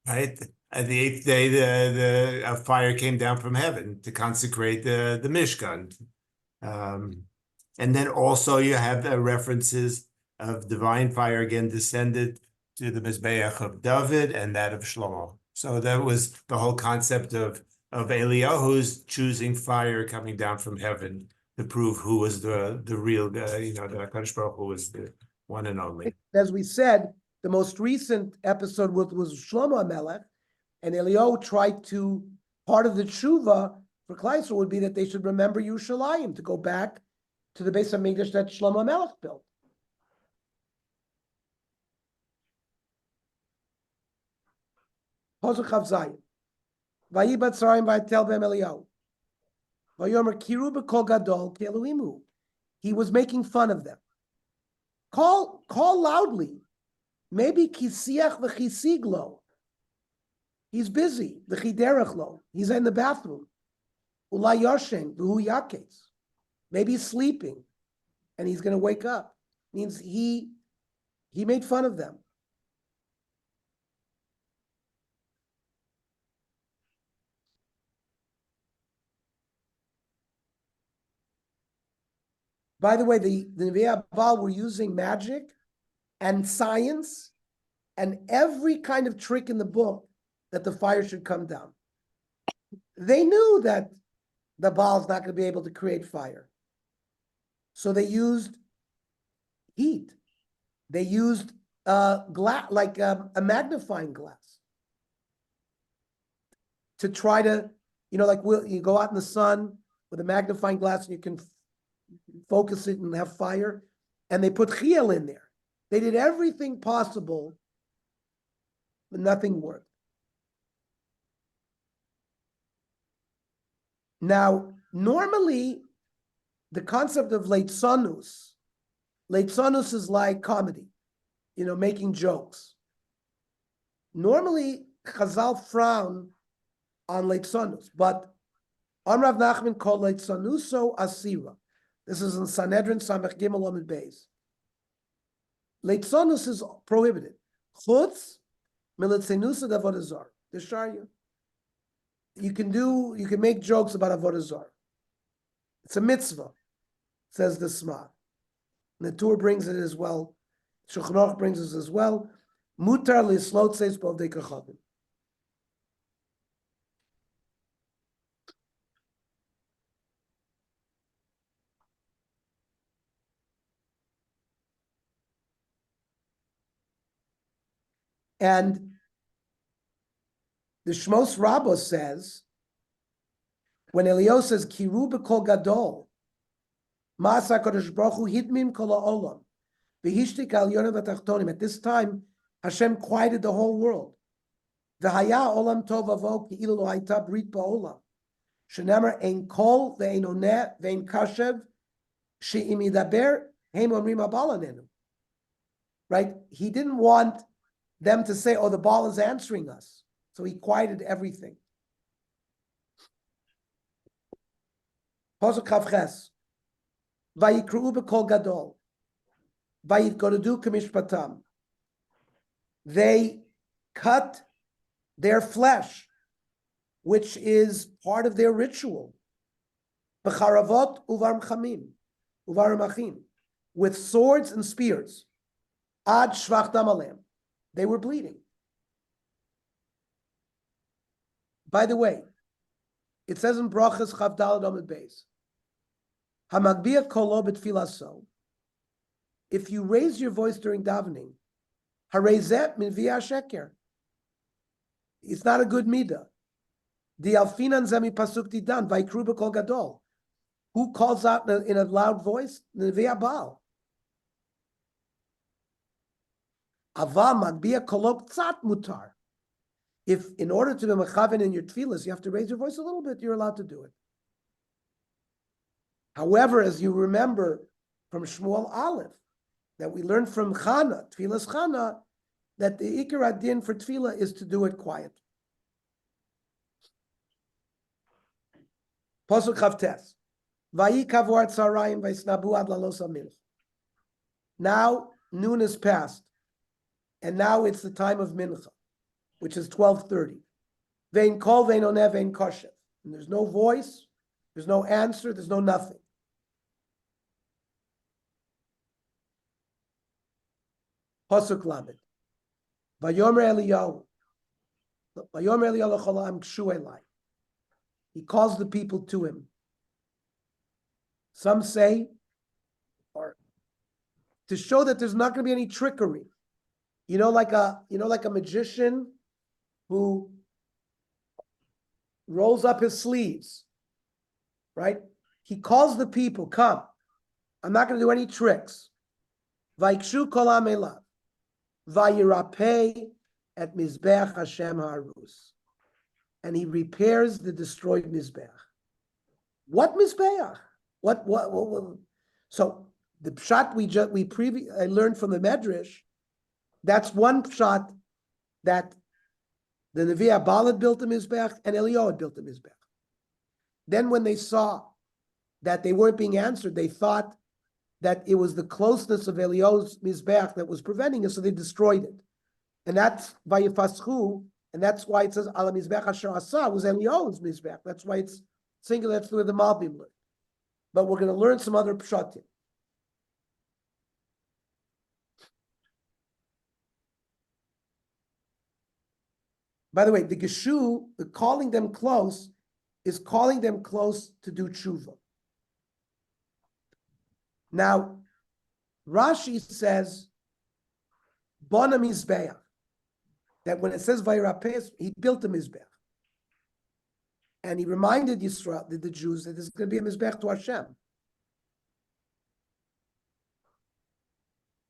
Right. At the 8th day, the fire came down from heaven to consecrate the Mishkan. And then also you have the references of divine fire again descended to the Mizbeach of David and that of Shlomo. So that was the whole concept of Eliyahu's choosing fire coming down from heaven to prove who was the real, the HaKadosh Baruch Hu was the one and only. As we said, the most recent episode was Shlomo HaMelech, and Eliyahu tried to, part of the tshuva for Klal Yisrael would be that they should remember Yerushalayim, to go back to the Beis HaMikdash that Shlomo HaMelech built. Pasuk Chav Zayin. Vayi Batzarayim Vayitel B'em Eliyahu. Vayomer Kiru B'Kol Gadol Ki Elohimu. He was making fun of them. Call loudly. Maybe Kisiach V'Chisiglo. He's busy. V'Chiderechlo. He's in the bathroom. Ulay Yoshen V'Hu Yakes. Maybe he's sleeping, and he's going to wake up. Means he made fun of them. By the way, the Nevi'ei Baal were using magic and science and every kind of trick in the book that the fire should come down. They knew that the Baal's not going to be able to create fire. So they used heat. They used glass, like a magnifying glass, to try to, like you go out in the sun with a magnifying glass and you can focus it and have fire, and they put chiel in there. They did everything possible, but nothing worked. Now, normally, the concept of leitzanus is like comedy, making jokes. Normally, Chazal frown on leitzanus, but Amrav Nachman called leitzanuso asira. This is in Sanhedrin Samech Gimel Amud Beis. Leitzanus is prohibited. Chutz militzenusa d'avodah zar. The Sharia. You can make jokes about avodah zar. It's a mitzvah, says the Sma. The Tur brings it as well. Shulchan Aruch brings it as well. Mutar lislotzeis b'ovdei kachavim. And the Shmos Rabbah says, when Eliyahu says, Kiru b'kol gadol, Ma'asa Kadosh Baruch Hu hitmim kol ha'olam, v'hishtik al yonim v'tachtonim. At this time, Hashem quieted the whole world. V'haya olam tov avo ki ilu lo hayta brit ba'olam. Shenemar ein kol ve'ein oneh ve'ein kashev she'im yidaber heim omrim abal anenu. Right? He didn't want them to say, oh, the Baal is answering us. So he quieted everything. Pasuk Chav Ches. Vayikru b'kol gadol. Vayitgodedu k'mishpatam. They cut their flesh, which is part of their ritual. B'charavot uvarmchamim, uvarmachim, with swords and spears. Ad shvach dam aleim. They were bleeding. By the way, it says in Brachas Chav Daled Amud Beis, Hamagbia kolo b'tfilaso. If you raise your voice during davening, harezet min via sheker. It's not a good midah. The alfinan zemi pasuk didan vaikru b'kol gadol. Who calls out in a loud voice? Nevi'ei Baal. Ava magbia kolok tzat mutar. If in order to be mechaven in your tefillas, you have to raise your voice a little bit, you're allowed to do it. However, as you remember from Shmuel Aleph, that we learned from Chana, Tfilas Chana, that the Ikar Adin for tefillah is to do it quiet. Pasuk Chavtes. Vayi kavor tzarayim v'isnabu ad lalos hamilch. Now noon is past, and now it's the time of mincha, which is 12:30. Vein kol vein oneh vein koshev. And there's no voice, there's no answer, there's no nothing. Pasuk Lamed. Vayomer Eliyahu. Vayomer Eliyahu l'chol ha'am kshu elai. He calls the people to him. Some say, or to show that there's not going to be any trickery. Like a magician who rolls up his sleeves, right? He calls the people, come. I'm not going to do any tricks. Vaikshu kol ha'am elav. Vayirapeh et mizbeach Hashem harus. And he repairs the destroyed mizbeach. What mizbeach? What? So the pshat I learned from the Medrash. That's one pshat that the Navi Abal had built a mizbeach and Eliyahu had built a mizbeach. Then when they saw that they weren't being answered, they thought that it was the closeness of Eliyahu's mizbeach that was preventing it, so they destroyed it. And that's vayifaschu, and that's why it says ala mizbeach asher asa was Eliyahu's mizbeach. That's why it's singular. That's the way the Malbim learned. But we're going to learn some other pshatim. By the way, the geshu, the calling them close, is calling them close to do tshuva. Now, Rashi says, Bona Mizbeach, that when it says Vayrapes, he built a Mizbeach. And he reminded Yisrael, the Jews, that there's going to be a Mizbeach to Hashem.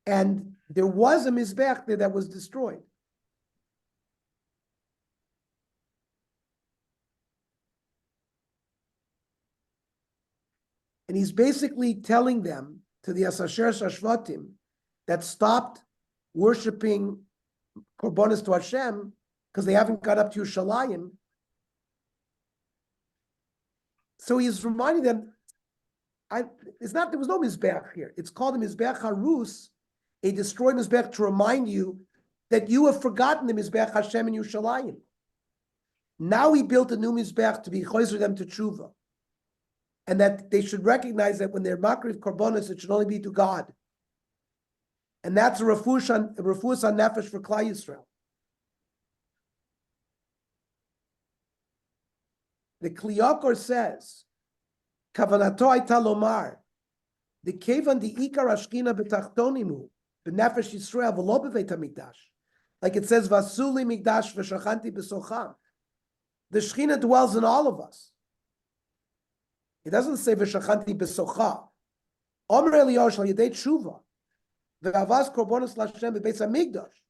And there was a Mizbeach there that was destroyed. And he's basically telling them, to the Asasher Shashvatim, that stopped worshiping Korbanos to Hashem because they haven't got up to Yerushalayim. So he's reminding them, there was no Mizbeach here. It's called a Mizbeach Harus, a destroyed Mizbeach, to remind you that you have forgotten the Mizbeach Hashem in Yerushalayim. Now he built a new Mizbeach to be choizer them to tshuva. And that they should recognize that when they're makriv korbanos, it should only be to God. And that's a refuah on nefesh for Klal Yisrael. The Kliyakor says, Kavanato aita lomar, the kevan the ikar ashkina betachtonimu, b'nefesh Yisrael v'lo b'veit hamikdash. Like it says, Vasuli mikdash v'shachanti b'socham. The Shechina dwells in all of us. It doesn't say v'shachanti b'socha. Omer Eliyahu shal yedei tshuva v'avaz korbanos l'Hashem b'beis hamikdash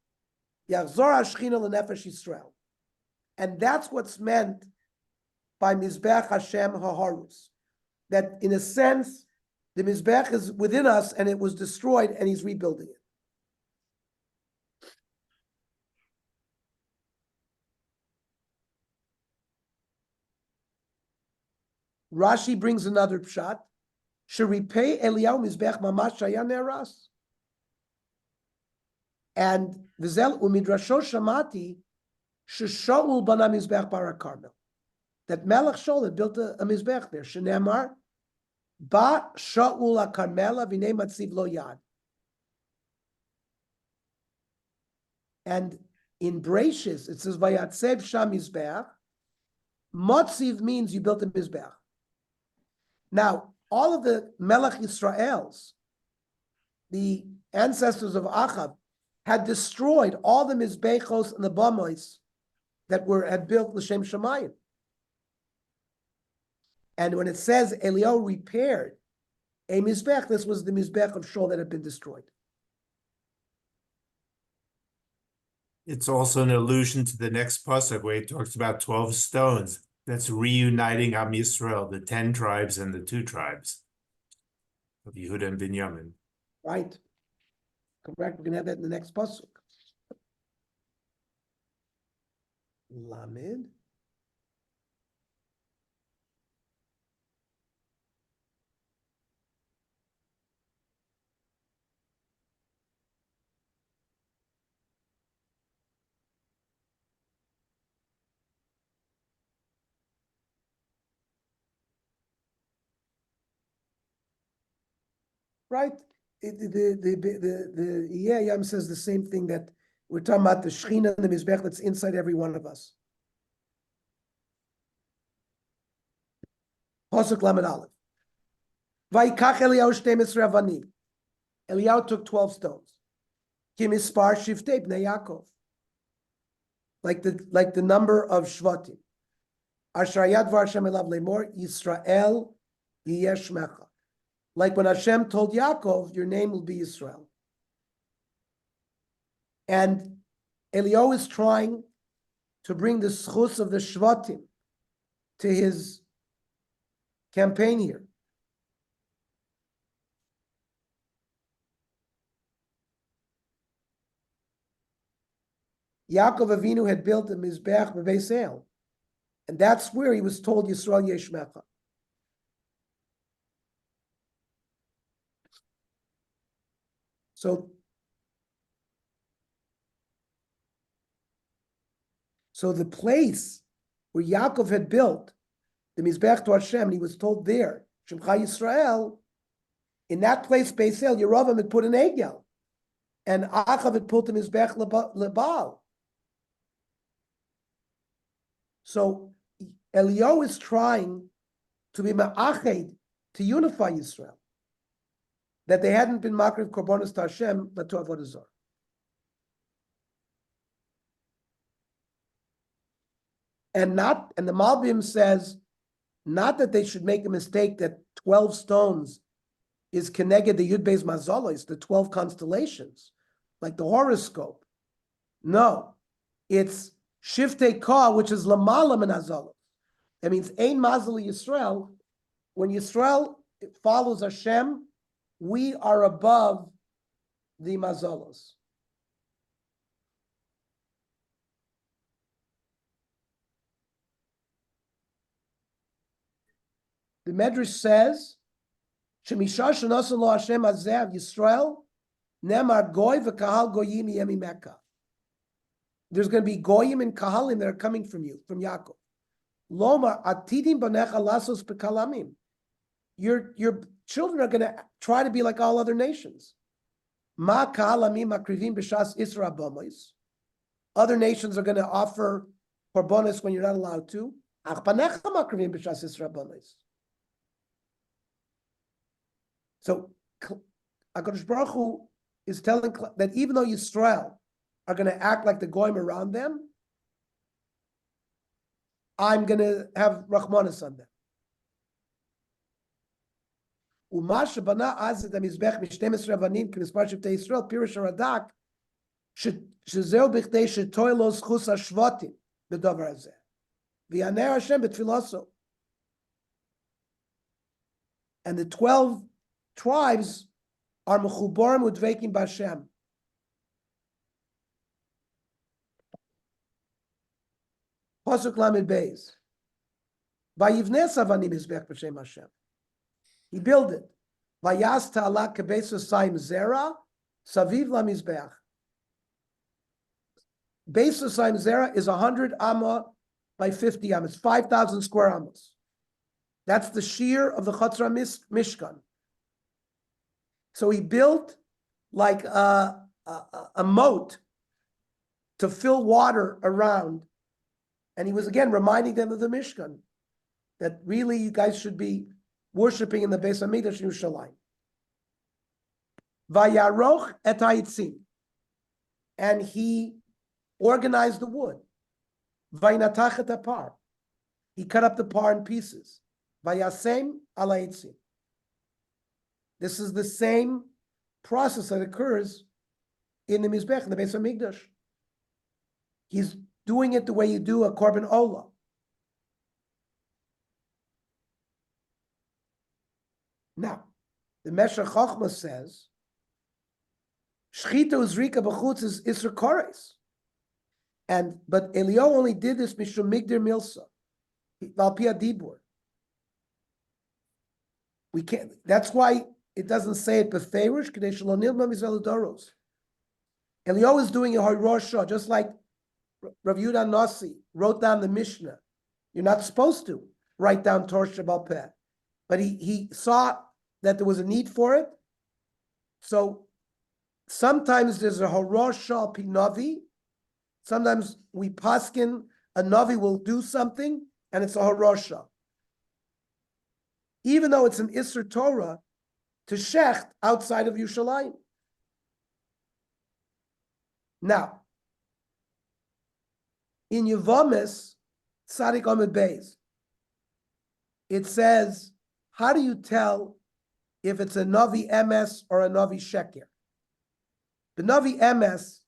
yachzor hashchina l'nefesh Yisrael. And that's what's meant by Mizbeach Hashem Haharus. That in a sense, the Mizbeach is within us and it was destroyed and he's rebuilding it. Rashi brings another pshat. Sheripei Eliyahu Mizbeach Mamash Shaya Ne'aras. And Vizel Umidrasho Shamati Sheshaul Bana Mizbeach Barak Carmel. That Melech Shaul had built a Mizbeach there. Shenemar Ba Shaul HaKarmela V'nei Matziv Lo Yad. And in Bereshis it says Vayatsev Sham Mizbeach. Matziv means you built a Mizbeach. Now, all of the Melech Yisraels, the ancestors of Achab, had destroyed all the Mizbechos and the Bamois that had built L'Shem Shamayim. And when it says Eliyahu repaired a Mizbech, this was the Mizbech of Shaul that had been destroyed. It's also an allusion to the next pasuk where he talks about 12 stones. That's reuniting Am Yisrael, the 10 tribes and the 2 tribes of Yehuda and Binyamin. Right. Correct. We're going to have that in the next pasuk. Lamed. Right. yeah, Yam says the same thing, that we're talking about the Shechina and the Mizbech that's inside every one of us. Pasuk Lamed Aleph. Vayikach Eliyahu 12 avanim. Eliyahu took 12 stones. Kimispar Shiftei Bnei Yaakov. Like the number of Shvatim. Asher Yadvar Hashem Elav Lemor Yisrael Yiyeh Shmecha. Like when Hashem told Yaakov, your name will be Israel. And Eliyahu is trying to bring the schus of the Shvatim to his campaign here. Yaakov Avinu had built a Mizbech b'Beis El, and that's where he was told Yisrael Yeshmecha. So the place where Yaakov had built the Mizbech to Hashem, and he was told there, Shemcha Yisrael, in that place, Beis El, Yeravam had put an Egel, and Achav had put the Mizbech Lebal. So Eliyahu is trying to be ma'ached, to unify Yisrael, that they hadn't been makriv korbanos to Hashem, but to Avodah Zarah. And the Malbim says, not that they should make a mistake that 12 stones is keneged the Yud Beis Mazolos, the 12 constellations, like the horoscope. No, it's Shiftei Ka, which is Lamala Min Hazolos. That means Ein Mazal Yisrael. When Yisrael follows Hashem, we are above the Mazolos. The Medrash says, "Shemisha shenosan lo Hashem hazeh Yisrael, nemar goy v'kahal goyim yemi Mecca." There's going to be goyim and kahalim that are coming from you, from Yaakov. Lomar atidim banecha lasos bekalamim. Your children are going to try to be like all other nations. Ma kahalamim makrivim b'shas isra bomois. Other nations are going to offer korbanos when you're not allowed to. Ach banecha makrivim b'shas isra bomois. So HaKadosh Baruch Hu is telling that even though Yisrael are going to act like the goyim around them, I'm going to have Rachmanis on them. Umash bana az the mizbech mishtem ravanim k'mispar shivtei Yisrael pirush haradak shezeu b'chtei shetoilos chus hashvatim b'davar hazeh v'yaner Hashem b'tfilaso. And the 12 tribes are mechuborim udveikim b'Hashem. Pasuk Lamed Beis. Vayivnes avanim mizbech b'shem Hashem. He built it. Vayas ta'ala kebeis osayim zera saviv lamizbech. Beis osayim zera is 100 amma by 50 amma. It's 5,000 square ammas. That's the shear of the Chatzar Mishkan. So he built like a moat to fill water around. And he was again reminding them of the Mishkan, that really you guys should be worshiping in the Beis Hamikdash in Yerushalayim. Vayaroch et ha'itzim, and he organized the wood. Vaynatach et hapar, he cut up the par in pieces. Vayasem al ha'itzim. This is the same process that occurs in the Mizbech, in the Beis Hamikdash. He's doing it the way you do a korban olah. Now, the Meshech Chochmah says, Shchita uzrika b'chutz is Isra Kores. But Eliyahu only did this mishum migdir milsa, val pi adibur. We can't. That's why it doesn't say it beferish k'dei shelo nilma mizvelu doros. Eliyahu is doing a hayrosha, just like Rav Yehuda Nasi wrote down the Mishnah. You're not supposed to write down Torah Shebal Peh, but he saw that there was a need for it, So sometimes there's a Horosha al pi Navi. Sometimes we paskin, a Navi will do something, and it's a Horosha. Even though it's an Isser Torah to Shecht outside of Yerushalayim. Now, in Yevamis, Tzadik Amud Beis, it says, how do you tell if it's a Navi Emes or a Navi Sheker? The Navi Emes,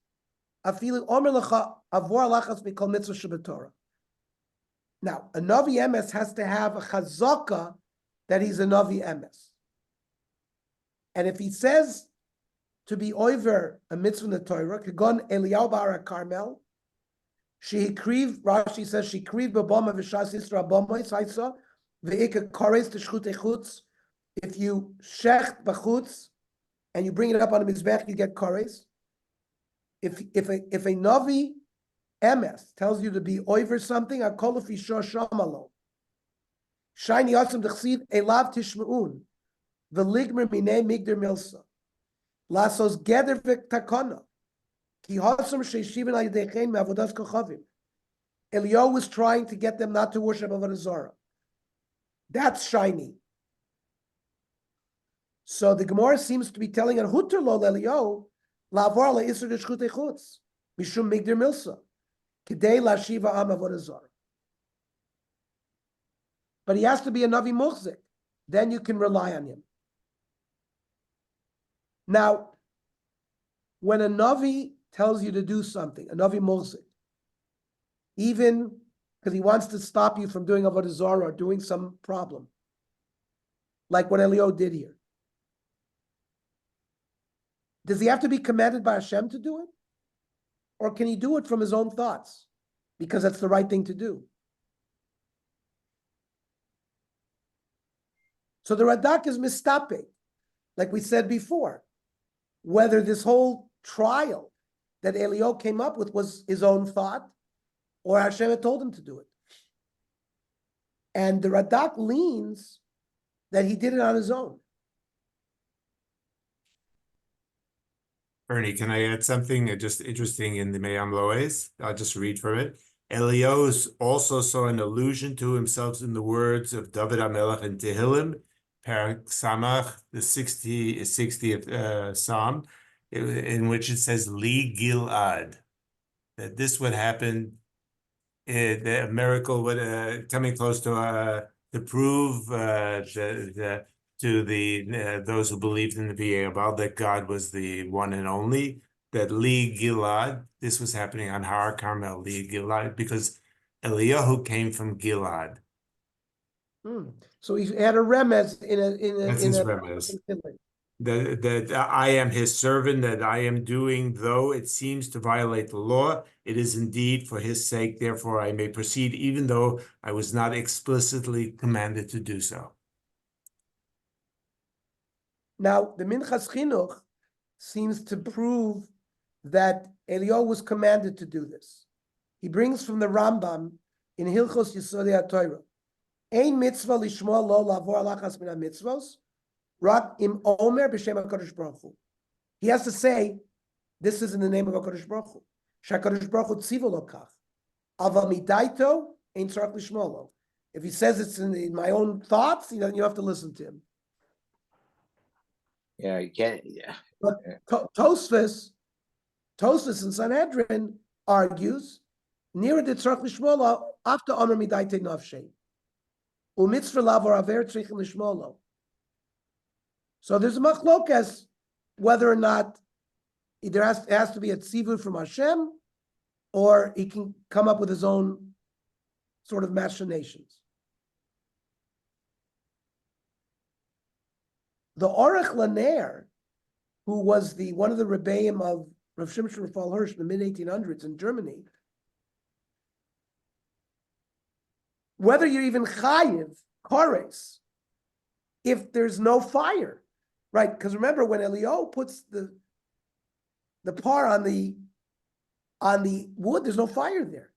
afilu Omer Lecha Avor Lachas Mikol Mitzvah Shabbatorah. Now, a Navi Emes has to have a chazaka that he's a Navi Emes. And if he says to be over a mitzvah in the Torah, Kagon Eliyahu Bar Carmel, Rashi says, she kriv b'bama v'shas Yisra b'bama saisa v'ika kores t'shchut echutz. If you shecht b'chutz and you bring it up on the mizbech, you get kores. If a Navi Emes tells you to be over something, I call it Fisha Shamalo. Shiny Asim Dechsid Elav Tishmaun. The Ligmer Mine Migder Milsa. Lasos Geder Takana. Ki Hasam Sheshivan Ayedechen Mavodas Kochavim. Eliyahu was trying to get them not to worship Avodah Zarah. That's shiny. So the Gemara seems to be telling an Hutter Lo Eliyahu Lavar La Isser Deshchut Echutz Mishum Migder Milsa. Kidei La Shiva Am Avodah Zarah. But he has to be a Navi Muchzik. Then you can rely on him. Now, when a Navi tells you to do something, a Navi Muchzik, even because he wants to stop you from doing Avodah Zarah or doing some problem, like what Eliyahu did here, does he have to be commanded by Hashem to do it? Or can he do it from his own thoughts? Because that's the right thing to do. So the Radak is mistape, like we said before, whether this whole trial that Eliyahu came up with was his own thought, or Hashem had told him to do it. And the Radak leans that he did it on his own. Ernie, can I add something just interesting in the Meyam Loes? I'll just read from it. Eliyahu also saw an allusion to himself in the words of David HaMelech in Tehillim, Parak Samach, the 60th Psalm, in which it says, Li Gilad, that this would happen, a miracle would coming close to prove to those who believed in the V'Abal that God was the one and only, that Li Gilad, this was happening on Har Carmel, Li Gilad, because Eliyahu came from Gilad. So he had a remez in a. That's his remez. That I am his servant, that I am doing, though it seems to violate the law, it is indeed for his sake, therefore I may proceed, even though I was not explicitly commanded to do so. Now, the Minchas Chinuch seems to prove that Eliyahu was commanded to do this. He brings from the Rambam in Hilchos Yesodei HaTorah, Ein mitzvah lishma lo lavor alachas min ha-mitzvos, rak im omer b'shem HaKadosh Baruch Hu. He has to say, this is in the name of HaKadosh Baruch Hu. Sh'HaKadosh Baruch Hu tzivu lo kach. Aval midaito ein tzarach lishma lo. If he says it's in my own thoughts, you have to listen to him. Yeah, you can't. Yeah. But Tosfos in Sanhedrin argues, near the tzarach lishma lo after omer midaito nafshei. U'mitzvah lavor aver tzrichim lishma lo. So there's a machlokas whether or not there has to be a tzivur from Hashem, or he can come up with his own sort of machinations. The Orech Laner, who was one of the rebbeim of Rav Shimshon Raphael Hirsch in the mid-1800s in Germany, whether you're even chayiv, kores, if there's no fire, right? Because remember, when Eliyahu puts the par on the wood, there's no fire there.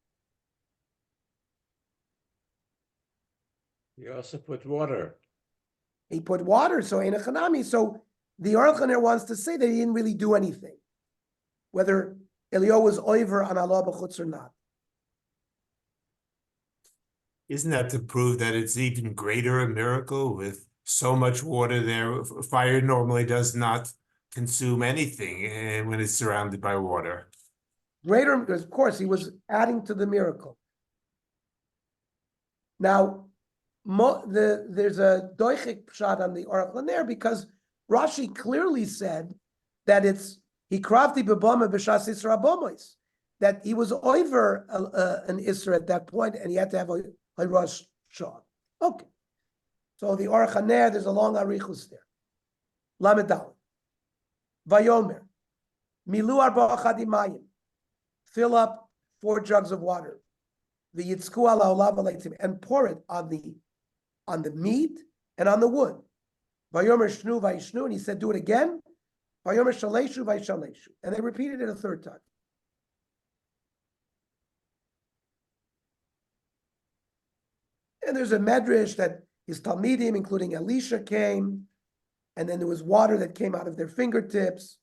You also put water. He put water, so in a chanami. So the Aruch LaNer wants to say that he didn't really do anything, whether Eliyahu was over on Allah b'chutz or not. Isn't that to prove that it's even greater a miracle with so much water there? Fire normally does not consume anything when it's surrounded by water. Greater, because of course he was adding to the miracle. Now, there's a doichik pshat on the Aruch LaNer because Rashi clearly said that it's hikravti b'bama b'shas isra bomois, that he was over an isra at that point and he had to have a rosh shah. Okay, so the Aruch LaNer, there's a long arichus there. Lamed Daled. Vayomer milu arba chadimayim, fill up 4 jugs of water. The yitzku ala olav aleitim, and pour it on the meat and on the wood. Vayomer shnu vayishnu, and he said, do it again. Vayomer shaleshu vayishaleshu, and they repeated it a 3rd time. And there's a medrash that his talmidim, including Elisha, came, and then there was water that came out of their fingertips.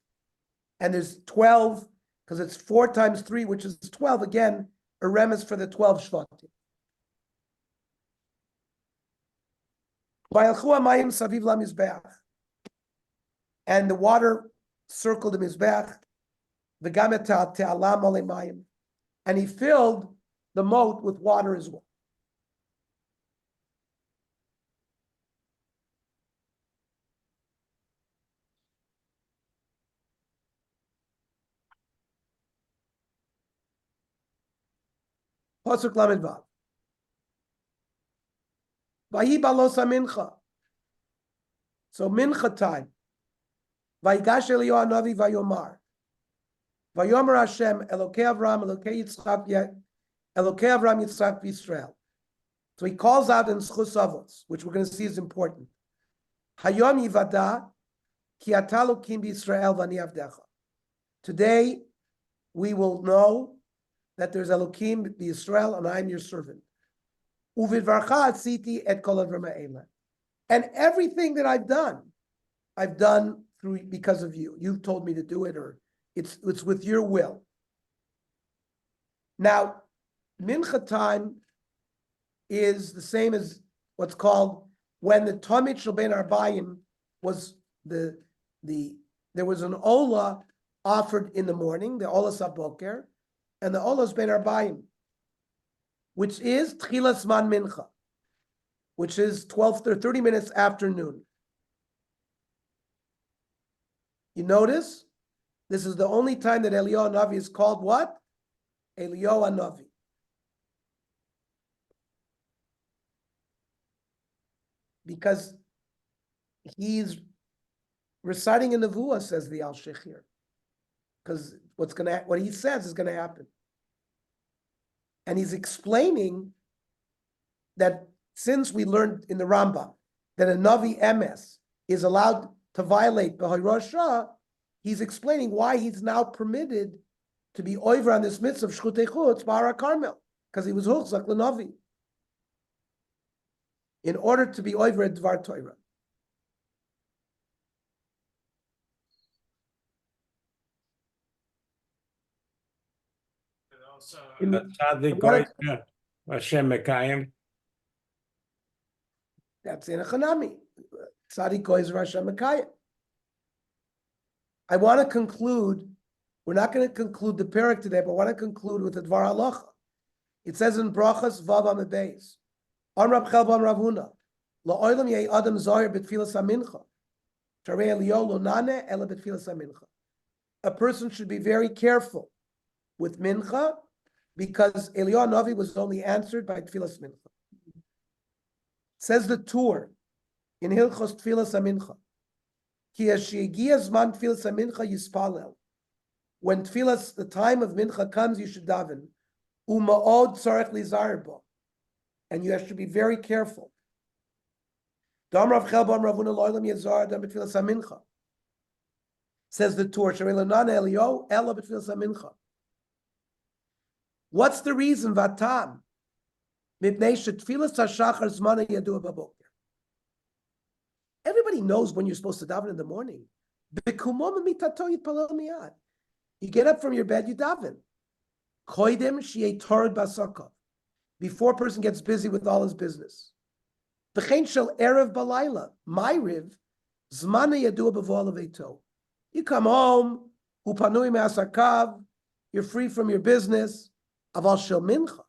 And there's 12, because it's 4 times 3, which is 12. Again, a remes for the 12 shvatim. And the water circled the mizbeach, and he filled the moat with water as well. Pasuk Lamed Vav. Vayi balosa mincha. So mincha time. Vayigash Eliyahu Navi vayomar. Vayomer Hashem Elokei Avram Elokei Yitzchak Yisrael. So he calls out in Schus Avos, which we're going to see is important. Hayom Yivada Ki Ata Elokim b'Yisrael v'ani avdecha. Today we will know that there's Elokim b'Yisrael and I'm your servant. Uvidvarcha atziti et kol advar ha'ela. And everything that I've done because of you. You've told me to do it, or it's with your will. Now, mincha time is the same as what's called when the Tamid Shel Ben Arbayim was there was an Ola offered in the morning, the Ola Saboker, and the Olas Ben Arbayim, which is Tchilas Man Mincha, which is 30 minutes after noon. You notice, this is the only time that Eliyahu Navi is called what? Eliyahu Navi. Because he's reciting a nevuah, says the Al Sheikh here. Because what he says is gonna happen. And he's explaining that since we learned in the Rambam that a Navi Emes is allowed to violate B'hai Rosh, he's explaining why he's now permitted to be over on this mitzvah of Shchutei Chutz B'Har HaKarmel, because he was Huchzak L'Navi, in order to be over at Dvar Torah. Hashem Mekayim. That's in a Chanami. Tzaddik Goyzer Hashem Mekayim. I want to conclude. We're not going to conclude the parak today, but I want to conclude with the Dvar Halacha. It says in Brachas Vav Amud Beis, Am Rab Chel Bam Rav Huna, La'olam Yei Adam Zahir B'Tfilas HaMincha, Sharei Eliyahu Lo Naneh Ela B'Tfilas HaMincha. A person should be very careful with Mincha, because Eliyahu Navi was only answered by Tfilas Mincha. Says the Tur in Hilchos Tfilas HaMincha, Ki Hashigia Zman Tfilas HaMincha Yispalel. When Tfilas, the time of Mincha comes, you should daven. Uma'od Tzarech Lizar Bo. And you have to be very careful. Dam Rav Chel Bam Rav Huna Lo'olam Yezar Dam B'Tfilas HaMincha. Says the Tur, Sharei Lo Naneh Eliyahu Ela B'Tfilas HaMincha. What's the reason? Vatam. Everybody knows when you're supposed to daven in the morning. B'kumom mitato yitpalel miyad. You get up from your bed, you daven. Koidem shi'ei torad basakov. Before a person gets busy with all his business. V'chein shel erev balayla. Ma'ariv zmana yadua b'vol aveito. You come home, upanui me'asakav. You're free from your business. Aval shel mincha.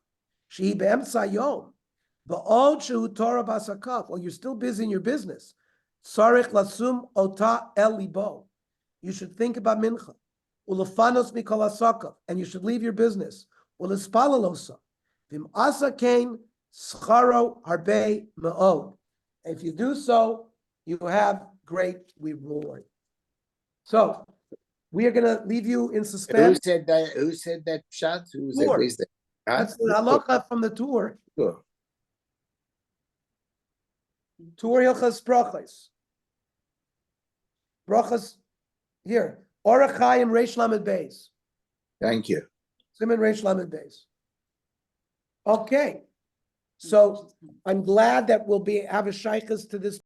Shehi be'emtza yom. Ba'od shehu Torah basakav. Or you're still busy in your business. Sarich lasum ota el libo. You should think about mincha. Ulefanos mikol asakav. And you should leave your business. Ulespalalosa. Vim asa kain scharo harbe me'od. If you do so, you have great reward. So, we are going to leave you in And suspense. who said that shot? Who said Tour. where's that? That's the halacha from the tour. Sure. Tour Hilchas Brachos. Brachos here. Orach Chaim Reish Lamed Beis. Thank you. Simon Reish Lamed Beis. Okay. So I'm glad that we'll have a shaykhs to this